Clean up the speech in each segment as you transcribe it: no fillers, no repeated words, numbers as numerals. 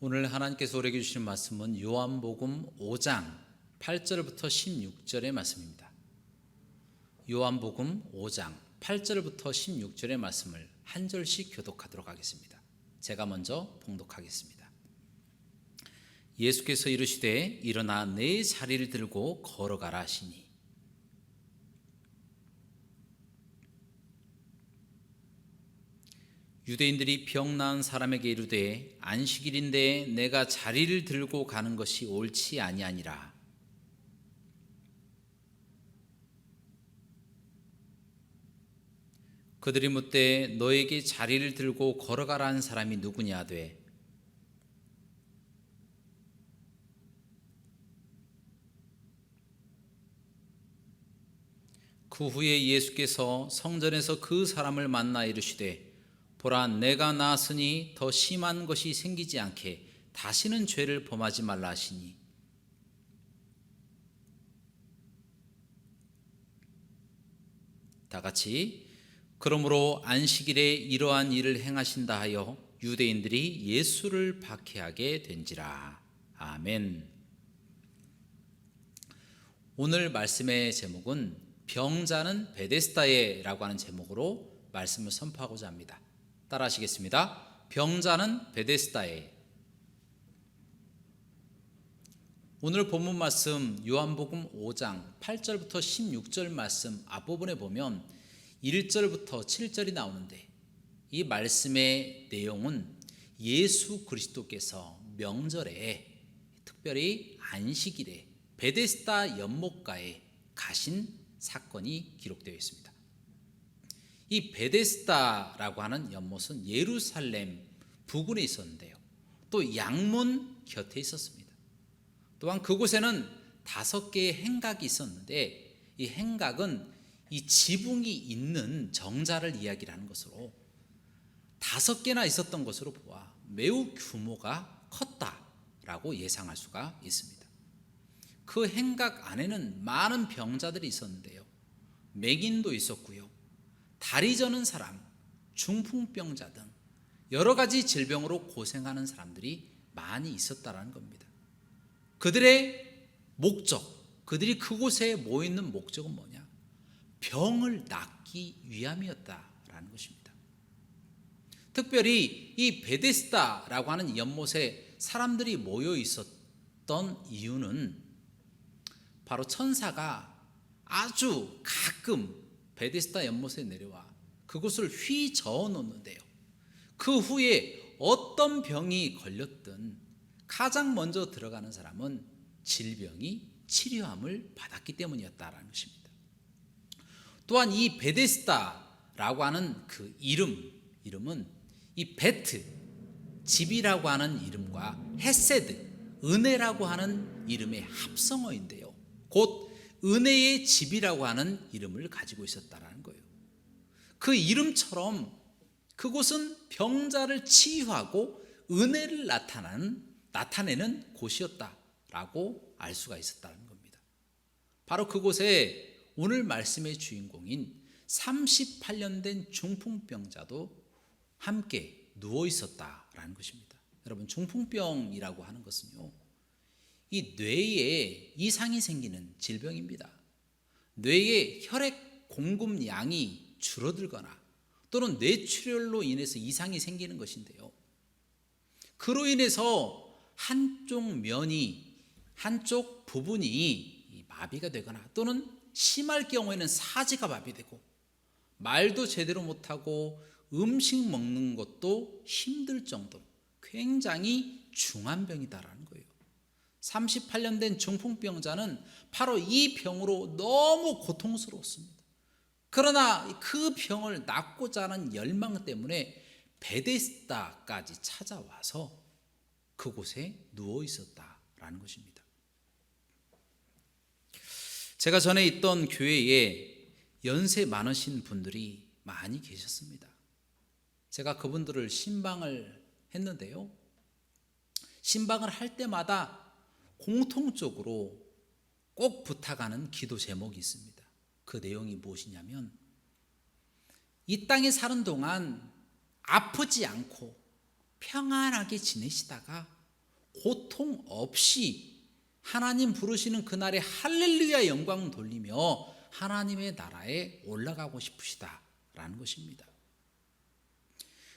오늘 하나님께서 우리에게 주시는 말씀은 요한복음 5장 8절부터 16절의 말씀입니다. 요한복음 5장 8절부터 16절의 말씀을 한 절씩 교독하도록 하겠습니다. 제가 먼저 봉독하겠습니다. 예수께서 이르시되 일어나 내 자리를 들고 걸어가라 하시니 유대인들이 병 나은 사람에게 이르되 안식일인데 내가 자리를 들고 가는 것이 옳지 아니하니라. 그들이 묻되 너에게 자리를 들고 걸어가라 한 사람이 누구냐 하되 그 후에 예수께서 성전에서 그 사람을 만나 이르시되 보라 내가 나았으니 더 심한 것이 생기지 않게 다시는 죄를 범하지 말라 하시니 다같이 그러므로 안식일에 이러한 일을 행하신다 하여 유대인들이 예수를 박해하게 된지라. 아멘. 오늘 말씀의 제목은 병자는 베데스다에라고 하는 제목으로 말씀을 선포하고자 합니다. 따라 하시겠습니다. 병자는 베데스다에. 오늘 본문 말씀 요한복음 5장 8절부터 16절 말씀 앞부분에 보면 1절부터 7절이 나오는데 이 말씀의 내용은 예수 그리스도께서 명절에 특별히 안식일에 베데스다 연못가에 가신 사건이 기록되어 있습니다. 이 베데스다라고 하는 연못은 예루살렘 부근에 있었는데요. 또 양문 곁에 있었습니다. 또한 그곳에는 5개의 행각이 있었는데 이 행각은 이 지붕이 있는 정자를 이야기를 하는 것으로 5개나 있었던 것으로 보아 매우 규모가 컸다라고 예상할 수가 있습니다. 그 행각 안에는 많은 병자들이 있었는데요. 맹인도 있었고요. 다리 저는 사람, 중풍병자 등 여러 가지 질병으로 고생하는 사람들이 많이 있었다는 겁니다. 그들의 목적, 그들이 그곳에 모이는 목적은 뭐냐? 병을 낫기 위함이었다라는 것입니다. 특별히 이 베데스다라고 하는 연못에 사람들이 모여 있었던 이유는 바로 천사가 아주 가끔 베데스다 연못에 내려와 그곳을 휘저어 놓는데요. 그 후에 어떤 병이 걸렸든 가장 먼저 들어가는 사람은 질병이 치료함을 받았기 때문이었다라는 것입니다. 또한 이 베데스다라고 하는 그 이름은 이 베트, 집이라고 하는 이름과 헤세드, 은혜라고 하는 이름의 합성어인데요. 곧 은혜의 집이라고 하는 이름을 가지고 있었다라는 거예요. 그 이름처럼 그곳은 병자를 치유하고 은혜를 나타내는 곳이었다라고 알 수가 있었다는 겁니다. 바로 그곳에 오늘 말씀의 주인공인 38년 된 중풍병자도 함께 누워 있었다라는 것입니다. 여러분, 중풍병이라고 하는 것은요, 이 뇌에 이상이 생기는 질병입니다. 뇌의 혈액 공급량이 줄어들거나 또는 뇌출혈로 인해서 이상이 생기는 것인데요. 그로 인해서 한쪽 부분이 마비가 되거나 또는 심할 경우에는 사지가 마비되고 말도 제대로 못하고 음식 먹는 것도 힘들 정도로 굉장히 중한 병이다라는 거예요. 38년 된 중풍병자는 바로 이 병으로 너무 고통스러웠습니다. 그러나 그 병을 낫고자 하는 열망 때문에 베데스다까지 찾아와서 그곳에 누워 있었다라는 것입니다. 제가 전에 있던 교회에 연세 많으신 분들이 많이 계셨습니다. 제가 그분들을 신방을 했는데요. 신방을 할 때마다 공통적으로 꼭 부탁하는 기도 제목이 있습니다. 그 내용이 무엇이냐면 이 땅에 사는 동안 아프지 않고 평안하게 지내시다가 고통 없이 하나님 부르시는 그날에 할렐루야 영광 돌리며 하나님의 나라에 올라가고 싶으시다라는 것입니다.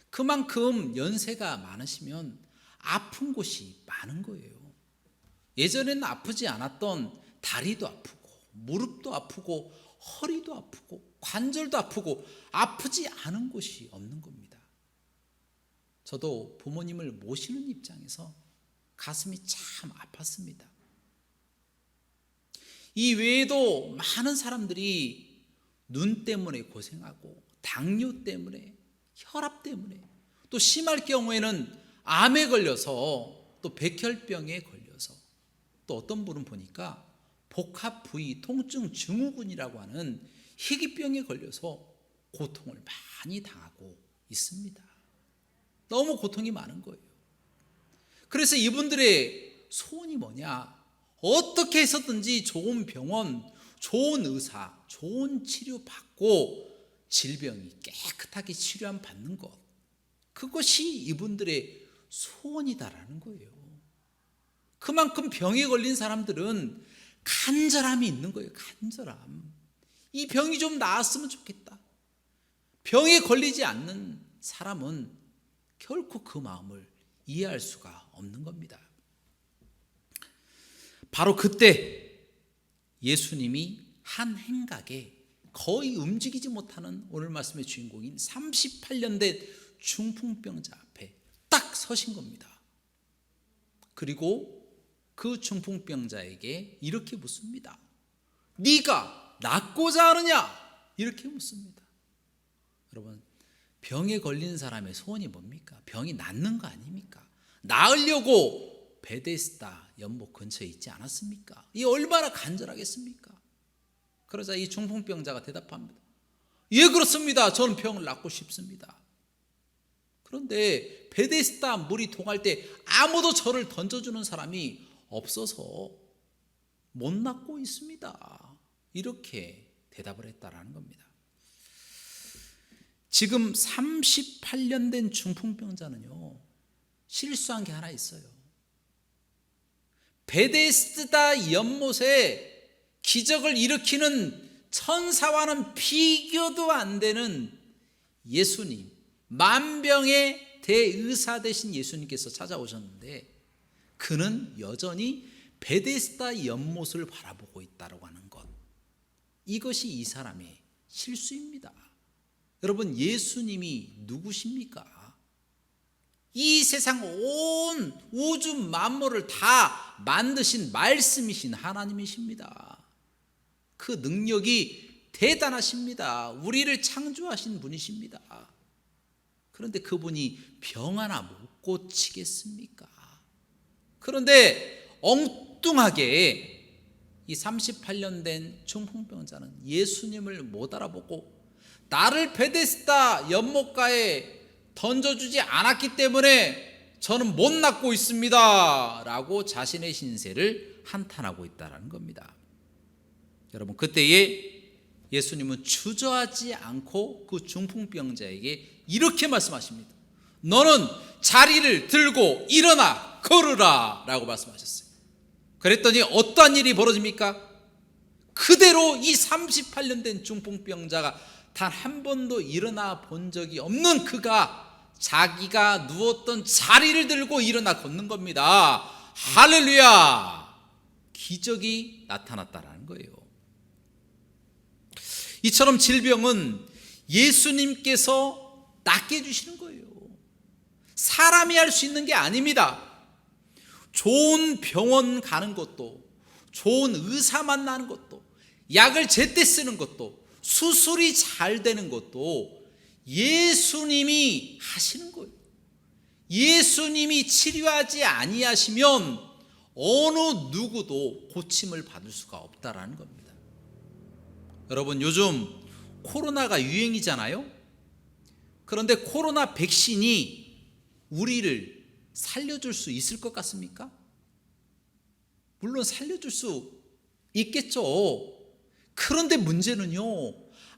그만큼 연세가 많으시면 아픈 곳이 많은 거예요. 예전에는 아프지 않았던 다리도 아프고 무릎도 아프고 허리도 아프고 관절도 아프고 아프지 않은 곳이 없는 겁니다. 저도 부모님을 모시는 입장에서 가슴이 참 아팠습니다. 이 외에도 많은 사람들이 눈 때문에 고생하고 당뇨 때문에 혈압 때문에 또 심할 경우에는 암에 걸려서 또 백혈병에 걸려서 또 어떤 분은 보니까 복합 부위 통증 증후군이라고 하는 희귀병에 걸려서 고통을 많이 당하고 있습니다. 너무 고통이 많은 거예요. 그래서 이분들의 소원이 뭐냐? 어떻게 해서든지 좋은 병원, 좋은 의사, 좋은 치료 받고 질병이 깨끗하게 치료함 받는 것, 그것이 이분들의 소원이다라는 거예요. 그만큼 병에 걸린 사람들은 간절함이 있는 거예요. 간절함. 이 병이 좀 나았으면 좋겠다. 병에 걸리지 않는 사람은 결코 그 마음을 이해할 수가 없는 겁니다. 바로 그때 예수님이 한 행각에 거의 움직이지 못하는 오늘 말씀의 주인공인 38년 된 중풍병자 앞에 딱 서신 겁니다. 그리고 그 중풍병자에게 이렇게 묻습니다. 네가 낫고자 하느냐? 이렇게 묻습니다. 여러분, 병에 걸린 사람의 소원이 뭡니까? 병이 낫는 거 아닙니까? 나으려고 베데스다 연못 근처에 있지 않았습니까? 이 얼마나 간절하겠습니까? 그러자 이 중풍병자가 대답합니다. 예, 그렇습니다. 저는 병을 낫고 싶습니다. 그런데 베데스다 물이 동할 때 아무도 저를 던져주는 사람이 없어서 못 낫고 있습니다. 이렇게 대답을 했다라는 겁니다. 지금 38년 된 중풍병자는요, 실수한 게 하나 있어요. 베데스다 연못에 기적을 일으키는 천사와는 비교도 안 되는 예수님, 만병의 대의사 되신 예수님께서 찾아오셨는데 그는 여전히 베데스다 연못을 바라보고 있다고 하는 것, 이것이 이 사람의 실수입니다. 여러분, 예수님이 누구십니까? 이 세상 온 우주 만물을 다 만드신 말씀이신 하나님이십니다. 그 능력이 대단하십니다. 우리를 창조하신 분이십니다. 그런데 그분이 병 하나 못 고치겠습니까? 그런데 엉뚱하게 이 38년 된 중풍병자는 예수님을 못 알아보고 나를 베데스다 연못가에 던져주지 않았기 때문에 저는 못 낫고 있습니다 라고 자신의 신세를 한탄하고 있다는 겁니다. 여러분, 그때에 예수님은 주저하지 않고 그 중풍병자에게 이렇게 말씀하십니다. 너는 자리를 들고 일어나 걸으라 라고 말씀하셨어요. 그랬더니 어떠한 일이 벌어집니까? 그대로 이 38년 된 중풍병자가 단 한 번도 일어나 본 적이 없는 그가 자기가 누웠던 자리를 들고 일어나 걷는 겁니다. 할렐루야! 기적이 나타났다는 거예요. 이처럼 질병은 예수님께서 낫게 해주시는 거예요. 사람이 할 수 있는 게 아닙니다. 좋은 병원 가는 것도, 좋은 의사 만나는 것도, 약을 제때 쓰는 것도, 수술이 잘 되는 것도 예수님이 하시는 거예요. 예수님이 치료하지 아니하시면 어느 누구도 고침을 받을 수가 없다라는 겁니다. 여러분, 요즘 코로나가 유행이잖아요. 그런데 코로나 백신이 우리를 살려줄 수 있을 것 같습니까? 물론 살려줄 수 있겠죠. 그런데 문제는요,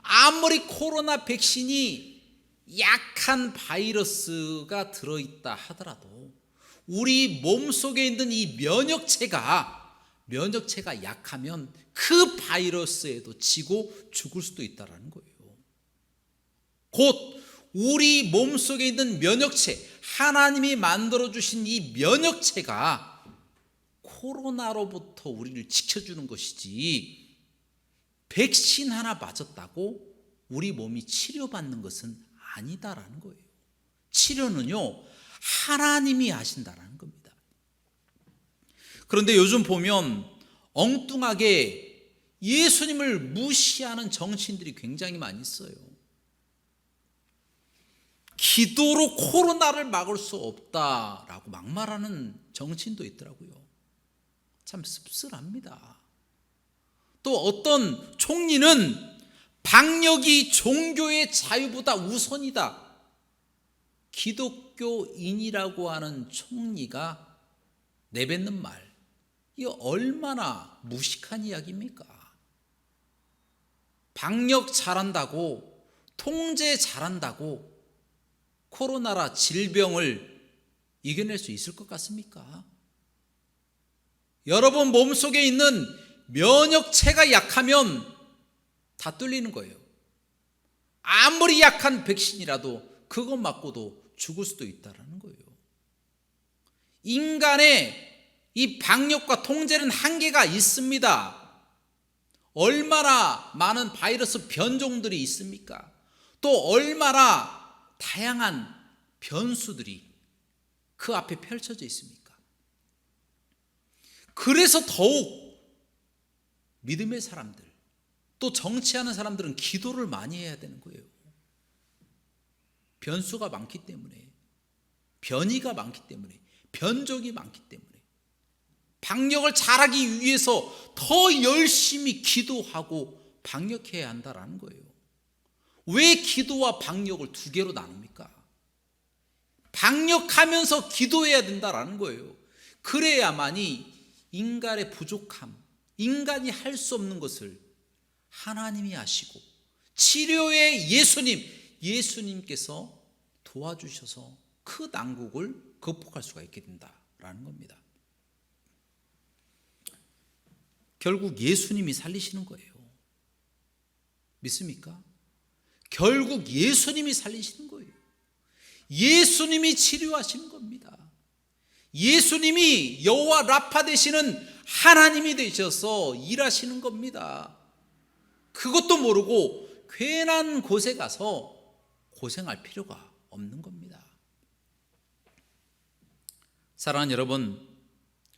아무리 코로나 백신이 약한 바이러스가 들어있다 하더라도 우리 몸속에 있는 이 면역체가 약하면 그 바이러스에도 지고 죽을 수도 있다는 거예요. 곧 우리 몸속에 있는 면역체, 하나님이 만들어주신 이 면역체가 코로나로부터 우리를 지켜주는 것이지, 백신 하나 맞았다고 우리 몸이 치료받는 것은 아니다라는 거예요. 치료는요, 하나님이 하신다라는 겁니다. 그런데 요즘 보면 엉뚱하게 예수님을 무시하는 정치인들이 굉장히 많이 있어요. 기도로 코로나를 막을 수 없다라고 막말하는 정치인도 있더라고요. 참 씁쓸합니다. 또 어떤 총리는 방역이 종교의 자유보다 우선이다. 기독교인이라고 하는 총리가 내뱉는 말, 이게 얼마나 무식한 이야기입니까? 방역 잘한다고, 통제 잘한다고 코로나라 질병을 이겨낼 수 있을 것 같습니까? 여러분 몸속에 있는 면역체가 약하면 다 뚫리는 거예요. 아무리 약한 백신이라도 그것 맞고도 죽을 수도 있다는 거예요. 인간의 이 방역과 통제는 한계가 있습니다. 얼마나 많은 바이러스 변종들이 있습니까? 또 얼마나 다양한 변수들이 그 앞에 펼쳐져 있습니까? 그래서 더욱 믿음의 사람들, 또 정치하는 사람들은 기도를 많이 해야 되는 거예요. 변수가 많기 때문에, 변이가 많기 때문에, 변종이 많기 때문에 방역을 잘하기 위해서 더 열심히 기도하고 방역해야 한다는 거예요. 왜 기도와 방역을 두 개로 나눕니까? 방역하면서 기도해야 된다는 거예요. 그래야만이 인간의 부족함, 인간이 할 수 없는 것을 하나님이 하시고 치료의 예수님께서 도와주셔서 그 난국을 극복할 수가 있게 된다라는 겁니다. 결국 예수님이 살리시는 거예요. 믿습니까? 결국 예수님이 살리시는 거예요. 예수님이 치료하시는 겁니다. 예수님이 여호와 라파 되시는 하나님이 되셔서 일하시는 겁니다. 그것도 모르고 괜한 곳에 가서 고생할 필요가 없는 겁니다. 사랑하는 여러분,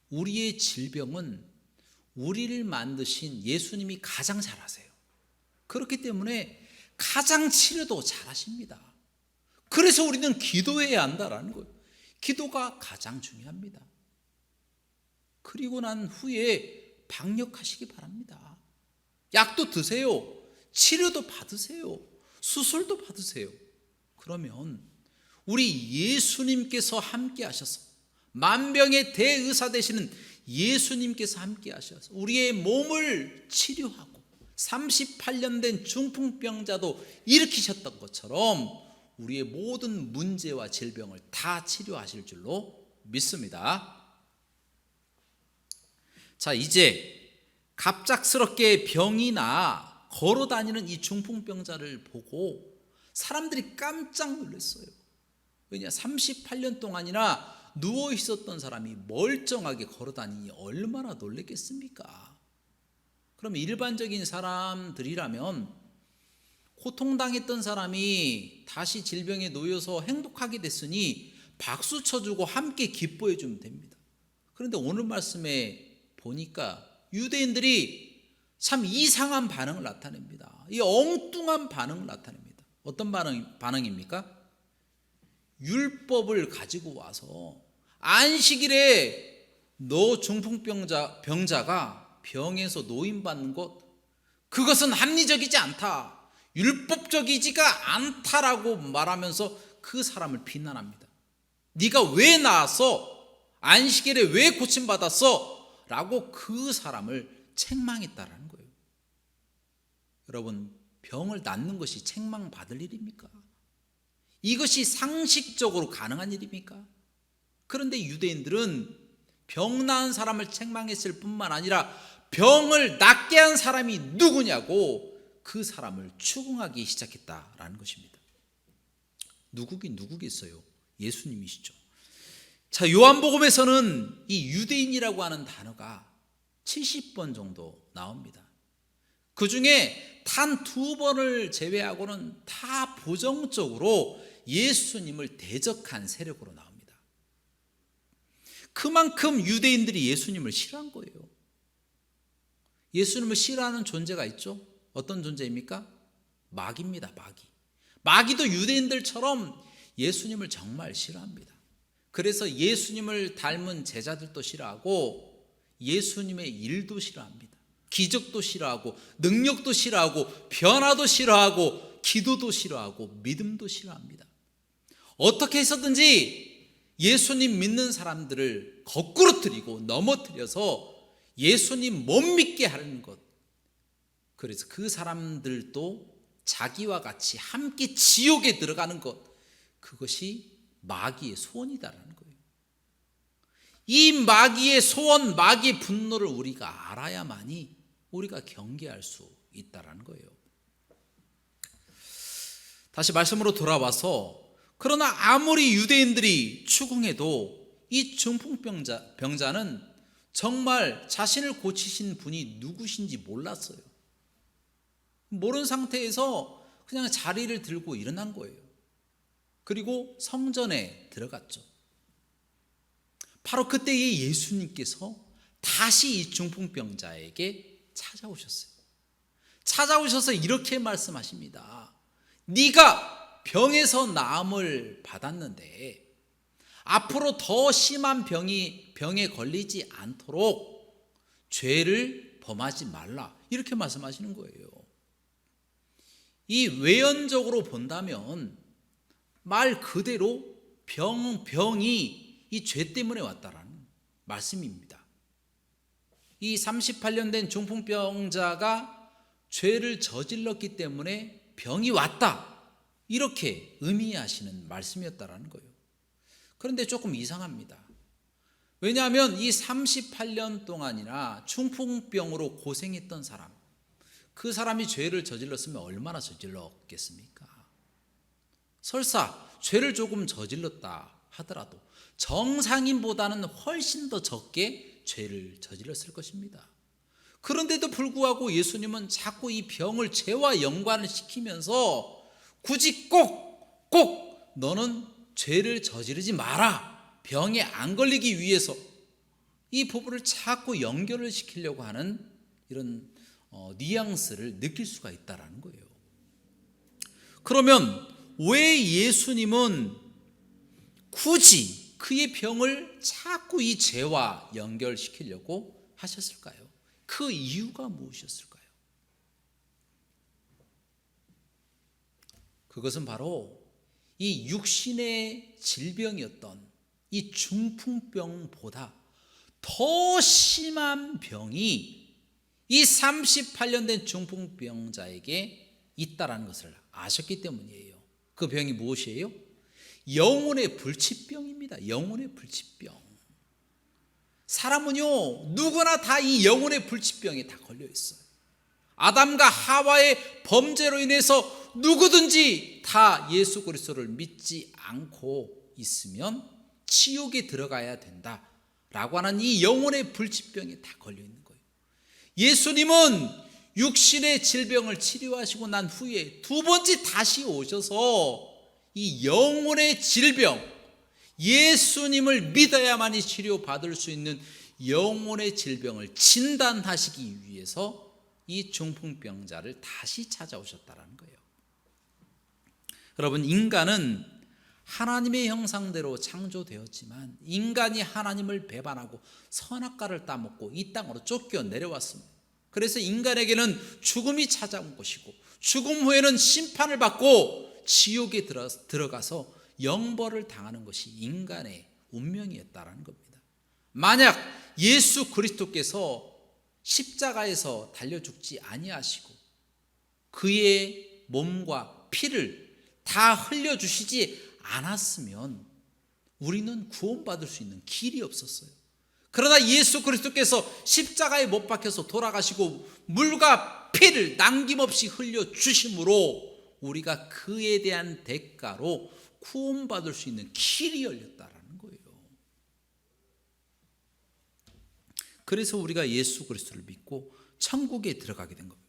우리의 질병은 우리를 만드신 예수님이 가장 잘 아세요. 그렇기 때문에 가장 치료도 잘 하십니다. 그래서 우리는 기도해야 한다라는 거예요. 기도가 가장 중요합니다. 그리고 난 후에 방역하시기 바랍니다. 약도 드세요. 치료도 받으세요. 수술도 받으세요. 그러면 우리 예수님께서 함께 하셔서, 만병의 대의사 되시는 예수님께서 함께 하셔서 우리의 몸을 치료하고 38년 된 중풍병자도 일으키셨던 것처럼 우리의 모든 문제와 질병을 다 치료하실 줄로 믿습니다. 자, 이제 갑작스럽게 병이 나 걸어 다니는 이 중풍병자를 보고 사람들이 깜짝 놀랐어요. 왜냐, 38년 동안이나 누워 있었던 사람이 멀쩡하게 걸어 다니니 얼마나 놀랬겠습니까? 그럼 일반적인 사람들이라면 고통당했던 사람이 다시 질병에 놓여서 행복하게 됐으니 박수 쳐주고 함께 기뻐해 주면 됩니다. 그런데 오늘 말씀에 보니까 유대인들이 참 이상한 반응을 나타냅니다. 이 엉뚱한 반응을 나타냅니다. 어떤 반응입니까? 율법을 가지고 와서 안식일에 너 중풍병자가 병에서 노임받는 것, 그것은 합리적이지 않다, 율법적이지가 않다라고 말하면서 그 사람을 비난합니다. 네가 왜 나았어? 안식일에 왜 고침받았어? 라고 그 사람을 책망했다라는 거예요. 여러분, 병을 낫는 것이 책망받을 일입니까? 이것이 상식적으로 가능한 일입니까? 그런데 유대인들은 병 나은 사람을 책망했을 뿐만 아니라 병을 낫게 한 사람이 누구냐고 그 사람을 추궁하기 시작했다라는 것입니다. 누구긴 누구겠어요? 예수님이시죠. 자, 요한복음에서는 이 유대인이라고 하는 단어가 70번 정도 나옵니다. 그 중에 단 2번을 제외하고는 다 부정적으로 예수님을 대적한 세력으로 나옵니다. 그만큼 유대인들이 예수님을 싫어한 거예요. 예수님을 싫어하는 존재가 있죠. 어떤 존재입니까? 마귀입니다. 마귀도 유대인들처럼 예수님을 정말 싫어합니다. 그래서 예수님을 닮은 제자들도 싫어하고 예수님의 일도 싫어합니다. 기적도 싫어하고 능력도 싫어하고 변화도 싫어하고 기도도 싫어하고 믿음도 싫어합니다. 어떻게 해서든지 예수님 믿는 사람들을 거꾸로뜨리고 넘어뜨려서 예수님 못 믿게 하는 것, 그래서 그 사람들도 자기와 같이 함께 지옥에 들어가는 것, 그것이 마귀의 소원이다라는 거예요. 이 마귀의 소원, 마귀의 분노를 우리가 알아야만이 우리가 경계할 수 있다라는 거예요. 다시 말씀으로 돌아와서, 그러나 아무리 유대인들이 추궁해도 이 중풍병자는 정말 자신을 고치신 분이 누구신지 몰랐어요. 모르는 상태에서 그냥 자리를 들고 일어난 거예요. 그리고 성전에 들어갔죠. 바로 그때에 예수님께서 다시 이 중풍병자에게 찾아오셨어요. 찾아오셔서 이렇게 말씀하십니다. 네가 병에서 나음을 받았는데 앞으로 더 심한 병에 걸리지 않도록 죄를 범하지 말라, 이렇게 말씀하시는 거예요. 이 외연적으로 본다면 말 그대로 병이 이 죄 때문에 왔다라는 말씀입니다. 이 38년 된 중풍병자가 죄를 저질렀기 때문에 병이 왔다, 이렇게 의미하시는 말씀이었다라는 거예요. 그런데 조금 이상합니다. 왜냐하면 이 38년 동안이나 중풍병으로 고생했던 사람, 그 사람이 죄를 저질렀으면 얼마나 저질렀겠습니까? 설사 죄를 조금 저질렀다 하더라도 정상인보다는 훨씬 더 적게 죄를 저질렀을 것입니다. 그런데도 불구하고 예수님은 자꾸 이 병을 죄와 연관을 시키면서 굳이 꼭 너는 죄를 저지르지 마라, 병에 안 걸리기 위해서 이 부분을 자꾸 연결을 시키려고 하는 이런 뉘앙스를 느낄 수가 있다는 거예요. 그러면 왜 예수님은 굳이 그의 병을 자꾸 이 죄와 연결시키려고 하셨을까요? 그 이유가 무엇이었을까요? 그것은 바로 이 육신의 질병이었던 이 중풍병보다 더 심한 병이 이 38년 된 중풍병자에게 있다라는 것을 아셨기 때문이에요. 그 병이 무엇이에요? 영혼의 불치병입니다. 영혼의 불치병. 사람은요, 누구나 다 이 영혼의 불치병에 다 걸려 있어요. 아담과 하와의 범죄로 인해서 누구든지 다 예수 그리스도를 믿지 않고 있으면 지옥에 들어가야 된다라고 하는 이 영혼의 불치병에 다 걸려 있는 거예요. 예수님은 육신의 질병을 치료하시고 난 후에 두 번째 다시 오셔서 이 영혼의 질병, 예수님을 믿어야만이 치료받을 수 있는 영혼의 질병을 진단하시기 위해서 이 중풍병자를 다시 찾아오셨다는 거예요. 여러분, 인간은 하나님의 형상대로 창조되었지만 인간이 하나님을 배반하고 선악과를 따먹고 이 땅으로 쫓겨 내려왔습니다. 그래서 인간에게는 죽음이 찾아온 것이고 죽음 후에는 심판을 받고 지옥에 들어가서 영벌을 당하는 것이 인간의 운명이었다는 겁니다. 만약 예수 그리스도께서 십자가에서 달려 죽지 아니하시고 그의 몸과 피를 다 흘려주시지 않았으면 우리는 구원받을 수 있는 길이 없었어요. 그러나 예수 그리스도께서 십자가에 못 박혀서 돌아가시고 물과 피를 남김없이 흘려주심으로 우리가 그에 대한 대가로 구원받을 수 있는 길이 열렸다라는 거예요. 그래서 우리가 예수 그리스도를 믿고 천국에 들어가게 된 겁니다.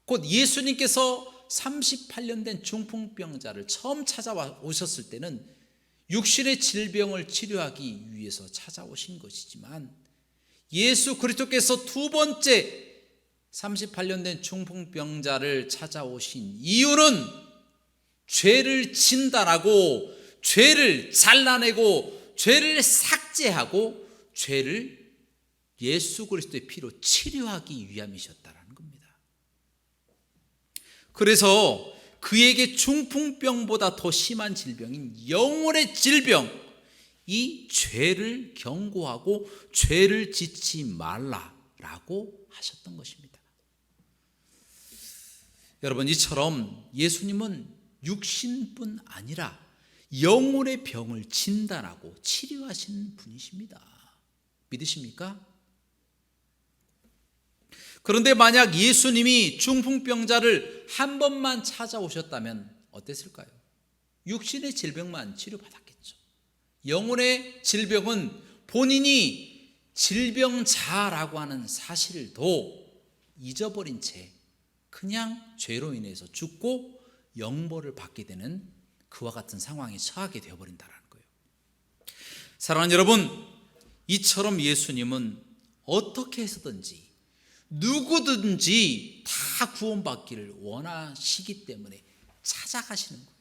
곧 예수님께서 38년 된 중풍병자를 처음 찾아오셨을 때는 육신의 질병을 치료하기 위해서 찾아오신 것이지만 예수 그리스도께서 두 번째 38년 된 중풍병자를 찾아오신 이유는 죄를 진단하고 죄를 잘라내고 죄를 삭제하고 죄를 예수 그리스도의 피로 치료하기 위함이셨다라는 겁니다. 그래서 그에게 중풍병보다 더 심한 질병인 영혼의 질병, 이 죄를 경고하고 죄를 짓지 말라라고 하셨던 것입니다. 여러분, 이처럼 예수님은 육신뿐 아니라 영혼의 병을 진단하고 치료하신 분이십니다. 믿으십니까? 그런데 만약 예수님이 중풍병자를 한 번만 찾아오셨다면 어땠을까요? 육신의 질병만 치료받았겠죠. 영혼의 질병은 본인이 질병자라고 하는 사실도 잊어버린 채 그냥 죄로 인해서 죽고 영벌을 받게 되는 그와 같은 상황에 처하게 되어버린다는 거예요. 사랑하는 여러분, 이처럼 예수님은 어떻게 해서든지 누구든지 다 구원받기를 원하시기 때문에 찾아가시는 거예요.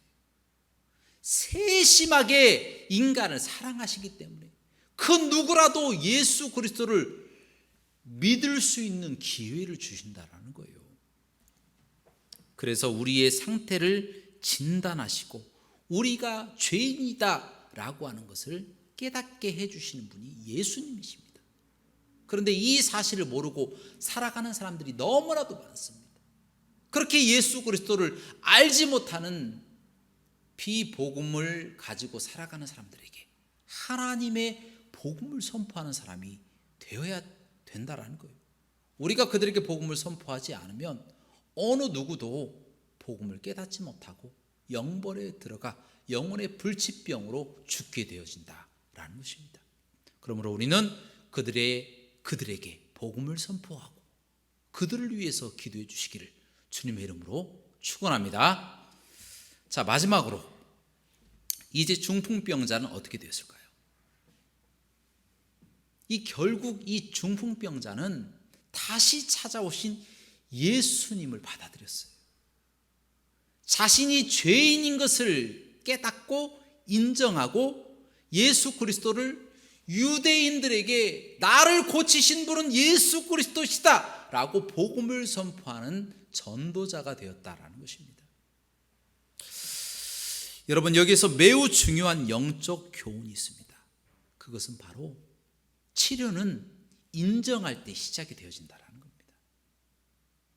세심하게 인간을 사랑하시기 때문에 그 누구라도 예수 그리스도를 믿을 수 있는 기회를 주신다라는 거예요. 그래서 우리의 상태를 진단하시고 우리가 죄인이다라고 하는 것을 깨닫게 해주시는 분이 예수님이십니다. 그런데 이 사실을 모르고 살아가는 사람들이 너무나도 많습니다. 그렇게 예수 그리스도를 알지 못하는 비복음을 가지고 살아가는 사람들에게 하나님의 복음을 선포하는 사람이 되어야 된다라는 거예요. 우리가 그들에게 복음을 선포하지 않으면 어느 누구도 복음을 깨닫지 못하고 영벌에 들어가 영혼의 불치병으로 죽게 되어진다라는 것입니다. 그러므로 우리는 그들에게 복음을 선포하고 그들을 위해서 기도해 주시기를 주님의 이름으로 축원합니다. 자, 마지막으로 이제 중풍병자는 어떻게 되었을까요? 결국 이 중풍병자는 다시 찾아오신 예수님을 받아들였어요. 자신이 죄인인 것을 깨닫고 인정하고 예수 그리스도를 유대인들에게 나를 고치신 분은 예수 그리스도시다 라고 복음을 선포하는 전도자가 되었다라는 것입니다. 여러분, 여기에서 매우 중요한 영적 교훈이 있습니다. 그것은 바로 치료는 인정할 때 시작이 되어진다라는 겁니다.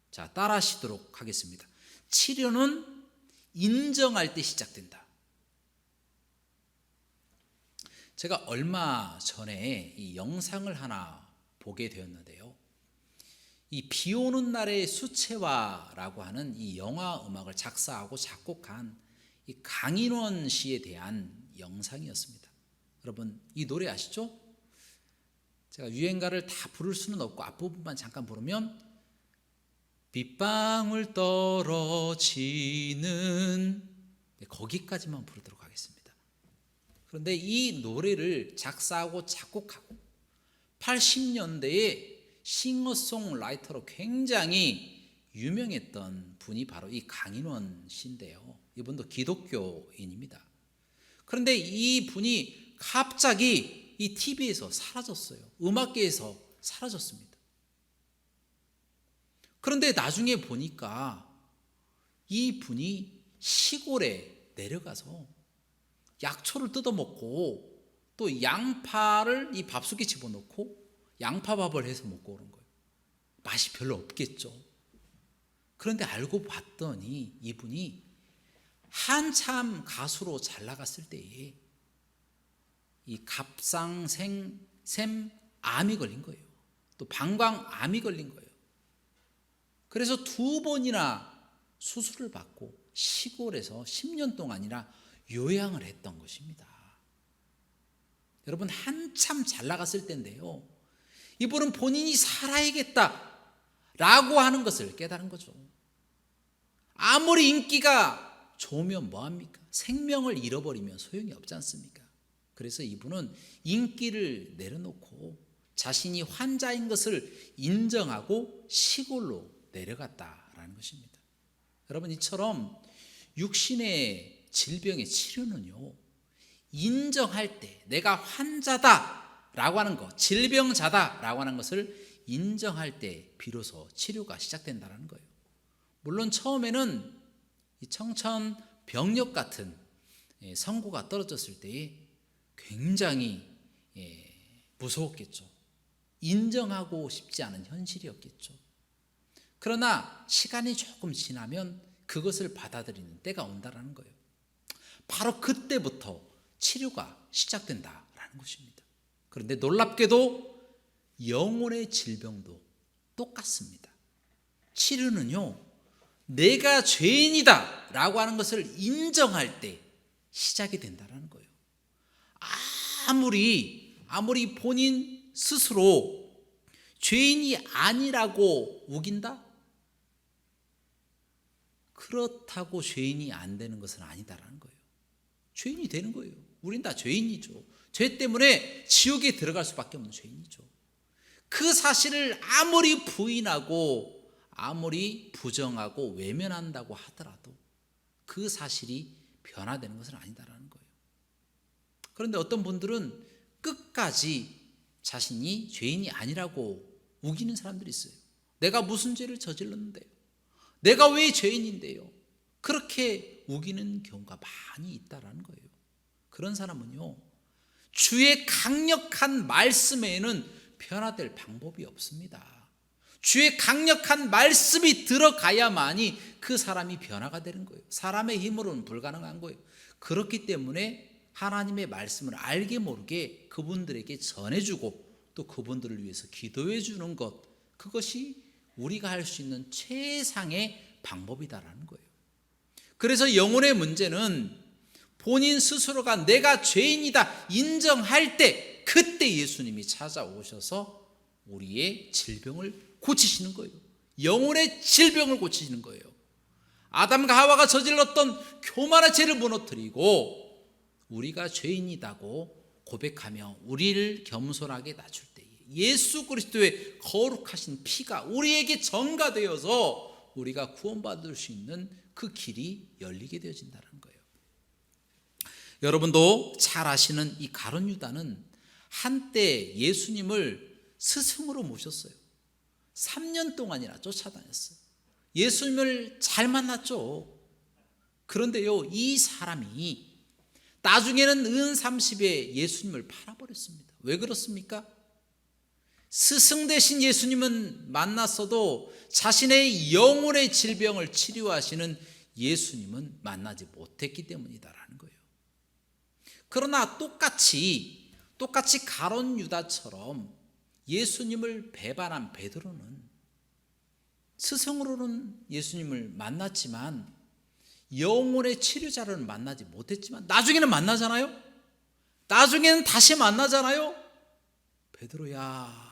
자, 따라 하시도록 하겠습니다. 치료는 인정할 때 시작된다. 제가 얼마 전에 이 영상을 하나 보게 되었는데요. 이 비 오는 날의 수채화라고 하는 이 영화 음악을 작사하고 작곡한 이 강인원 씨에 대한 영상이었습니다. 여러분, 이 노래 아시죠? 제가 유행가를 다 부를 수는 없고 앞부분만 잠깐 부르면 빗방울 떨어지는 거기까지만 부르도록 하겠습니다. 그런데 이 노래를 작사하고 작곡하고 80년대에 싱어송라이터로 굉장히 유명했던 분이 바로 이 강인원 씨인데요. 이분도 기독교인입니다. 그런데 이 분이 갑자기 이 TV에서 사라졌어요. 음악계에서 사라졌습니다. 그런데 나중에 보니까 이 분이 시골에 내려가서 약초를 뜯어먹고 또 양파를 이 밥솥에 집어넣고 양파밥을 해서 먹고 오는 거예요. 맛이 별로 없겠죠. 그런데 알고 봤더니 이분이 한참 가수로 잘 나갔을 때에 이 갑상샘 암이 걸린 거예요. 또 방광암이 걸린 거예요. 그래서 2번이나 수술을 받고 시골에서 10년 동안이나 요양을 했던 것입니다. 여러분, 한참 잘 나갔을 때인데요, 이분은 본인이 살아야겠다라고 하는 것을 깨달은 거죠. 아무리 인기가 좋으면 뭐합니까? 생명을 잃어버리면 소용이 없지 않습니까? 그래서 이분은 인기를 내려놓고 자신이 환자인 것을 인정하고 시골로 내려갔다라는 것입니다. 여러분, 이처럼 육신의 질병의 치료는요, 인정할 때 내가 환자다라고 하는 것, 질병자다라고 하는 것을 인정할 때 비로소 치료가 시작된다는 거예요. 물론 처음에는 이 청천벽력 같은 선고가 떨어졌을 때에 굉장히 무서웠겠죠. 인정하고 싶지 않은 현실이었겠죠. 그러나 시간이 조금 지나면 그것을 받아들이는 때가 온다는 거예요. 바로 그때부터 치료가 시작된다라는 것입니다. 그런데 놀랍게도 영혼의 질병도 똑같습니다. 치료는요, 내가 죄인이다 라고 하는 것을 인정할 때 시작이 된다는 거예요. 아무리 본인 스스로 죄인이 아니라고 우긴다? 그렇다고 죄인이 안 되는 것은 아니다라는 거예요. 죄인이 되는 거예요. 우린 다 죄인이죠. 죄 때문에 지옥에 들어갈 수밖에 없는 죄인이죠. 그 사실을 아무리 부인하고 아무리 부정하고 외면한다고 하더라도 그 사실이 변화되는 것은 아니다라는 거예요. 그런데 어떤 분들은 끝까지 자신이 죄인이 아니라고 우기는 사람들이 있어요. 내가 무슨 죄를 저질렀는데요? 내가 왜 죄인인데요? 그렇게 우기는 경우가 많이 있다라는 거예요. 그런 사람은요, 주의 강력한 말씀에는 변화될 방법이 없습니다. 주의 강력한 말씀이 들어가야만이 그 사람이 변화가 되는 거예요. 사람의 힘으로는 불가능한 거예요. 그렇기 때문에 하나님의 말씀을 알게 모르게 그분들에게 전해주고 또 그분들을 위해서 기도해 주는 것, 그것이 우리가 할 수 있는 최상의 방법이다라는 거예요. 그래서 영혼의 문제는 본인 스스로가 내가 죄인이다 인정할 때, 그때 예수님이 찾아오셔서 우리의 질병을 고치시는 거예요. 영혼의 질병을 고치시는 거예요. 아담과 하와가 저질렀던 교만의 죄를 무너뜨리고 우리가 죄인이다고 고백하며 우리를 겸손하게 낮출 때에 예수 그리스도의 거룩하신 피가 우리에게 전가되어서 우리가 구원받을 수 있는 그 길이 열리게 되어진다는 거예요. 여러분도 잘 아시는 이 가룟 유다는 한때 예수님을 스승으로 모셨어요. 3년 동안이나 쫓아다녔어요. 예수님을 잘 만났죠. 그런데요, 이 사람이 나중에는 은 30에 예수님을 팔아버렸습니다. 왜 그렇습니까? 스승 대신 예수님은 만났어도 자신의 영혼의 질병을 치료하시는 예수님은 만나지 못했기 때문이다라는 거예요. 그러나 똑같이 가룟 유다처럼 예수님을 배반한 베드로는 스승으로는 예수님을 만났지만 영혼의 치료자를 만나지 못했지만 나중에는 만나잖아요. 나중에는 다시 만나잖아요. 베드로야,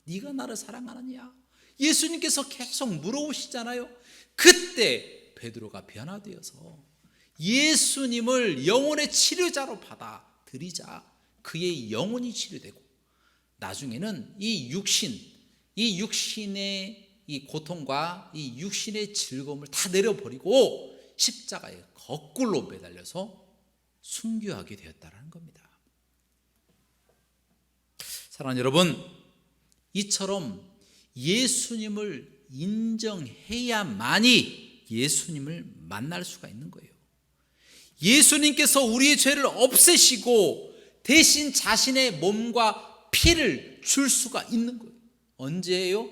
네가 나를 사랑하느냐? 예수님께서 계속 물어보시잖아요. 그때 베드로가 변화되어서 예수님을 영혼의 치료자로 받아들이자 그의 영혼이 치료되고 나중에는 이 육신의 이 고통과 이 육신의 즐거움을 다 내려버리고 십자가에 거꾸로 매달려서 순교하게 되었다는 겁니다. 사랑하는 여러분, 이처럼 예수님을 인정해야만이 예수님을 만날 수가 있는 거예요. 예수님께서 우리의 죄를 없애시고 대신 자신의 몸과 피를 줄 수가 있는 거예요. 언제예요?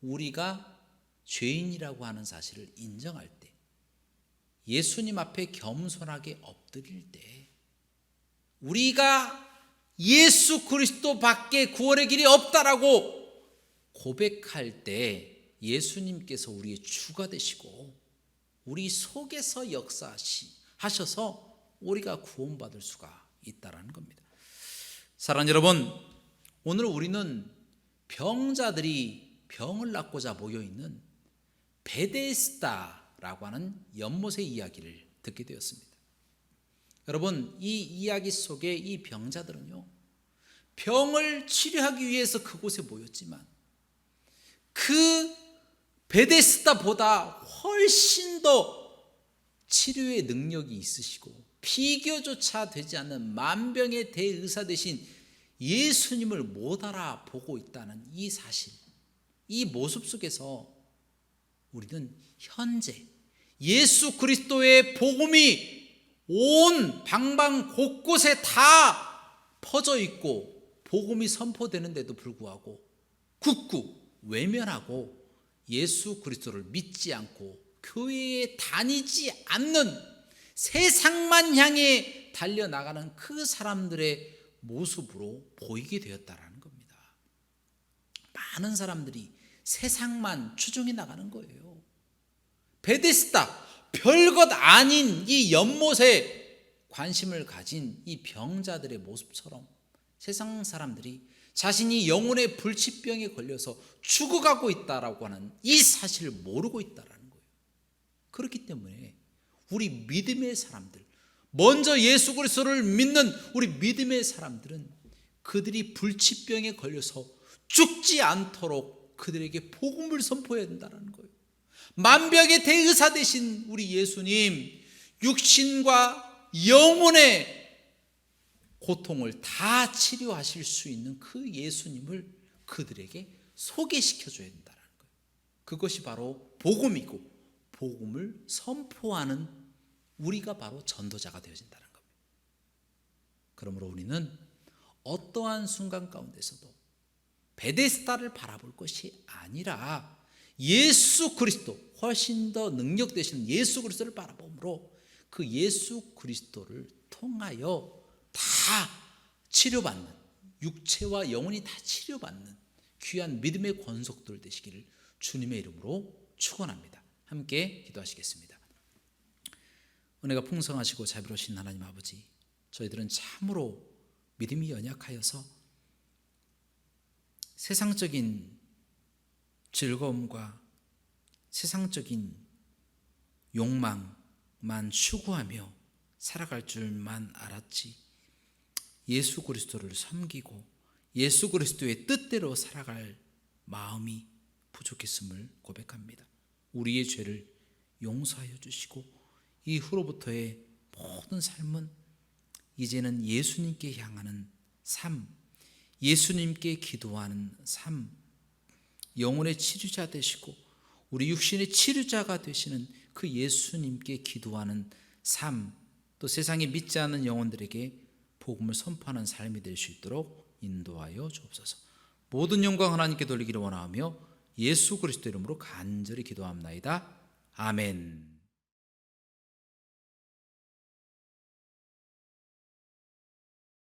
우리가 죄인이라고 하는 사실을 인정할 때, 예수님 앞에 겸손하게 엎드릴 때, 우리가 예수 그리스도 밖에 구원의 길이 없다라고 고백할 때 예수님께서 우리의 주가 되시고 우리 속에서 역사하셔서 우리가 구원받을 수가 있다는 겁니다. 사랑하는 여러분, 오늘 우리는 병자들이 병을 낫고자 모여있는 베데스다라고 하는 연못의 이야기를 듣게 되었습니다. 여러분, 이 이야기 속에 이 병자들은요, 병을 치료하기 위해서 그곳에 모였지만 그 베데스다보다 훨씬 더 치료의 능력이 있으시고 비교조차 되지 않는 만병의 대의사 되신 예수님을 못 알아보고 있다는 이 사실, 이 모습 속에서 우리는 현재 예수 그리스도의 복음이 온 방방 곳곳에 다 퍼져 있고 복음이 선포되는데도 불구하고 굳고 외면하고 예수 그리스도를 믿지 않고 교회에 다니지 않는, 세상만 향해 달려나가는 그 사람들의 모습으로 보이게 되었다는 겁니다. 많은 사람들이 세상만 추종해 나가는 거예요. 베데스다, 별것 아닌 이 연못에 관심을 가진 이 병자들의 모습처럼 세상 사람들이 자신이 영혼의 불치병에 걸려서 죽어가고 있다라고 하는 이 사실을 모르고 있다라는 거예요. 그렇기 때문에 우리 믿음의 사람들, 먼저 예수 그리스도를 믿는 우리 믿음의 사람들은 그들이 불치병에 걸려서 죽지 않도록 그들에게 복음을 선포해야 된다는 거예요. 만병의 대의사 되신 우리 예수님, 육신과 영혼의 고통을 다 치료하실 수 있는 그 예수님을 그들에게 소개시켜줘야 된다는 거예요. 그것이 바로 복음이고, 복음을 선포하는 우리가 바로 전도자가 되어진다는 겁니다. 그러므로 우리는 어떠한 순간 가운데서도 베데스다를 바라볼 것이 아니라 예수 그리스도, 훨씬 더 능력 되시는 예수 그리스도를 바라봄으로 그 예수 그리스도를 통하여 다 치료받는, 육체와 영혼이 다 치료받는 귀한 믿음의 권속들 되시기를 주님의 이름으로 축원합니다. 함께 기도하시겠습니다. 은혜가 풍성하시고 자비로우신 하나님 아버지, 저희들은 참으로 믿음이 연약하여서 세상적인 즐거움과 세상적인 욕망만 추구하며 살아갈 줄만 알았지, 예수 그리스도를 섬기고 예수 그리스도의 뜻대로 살아갈 마음이 부족했음을 고백합니다. 우리의 죄를 용서하여 주시고 이후로부터의 모든 삶은 이제는 예수님께 향하는 삶, 예수님께 기도하는 삶, 영혼의 치료자 되시고 우리 육신의 치료자가 되시는 그 예수님께 기도하는 삶, 또 세상에 믿지 않는 영혼들에게 복음을 선포하는 삶이 될 수 있도록 인도하여 주옵소서. 모든 영광 하나님께 돌리기를 원하며 예수 그리스도 이름으로 간절히 기도합나이다. 아멘.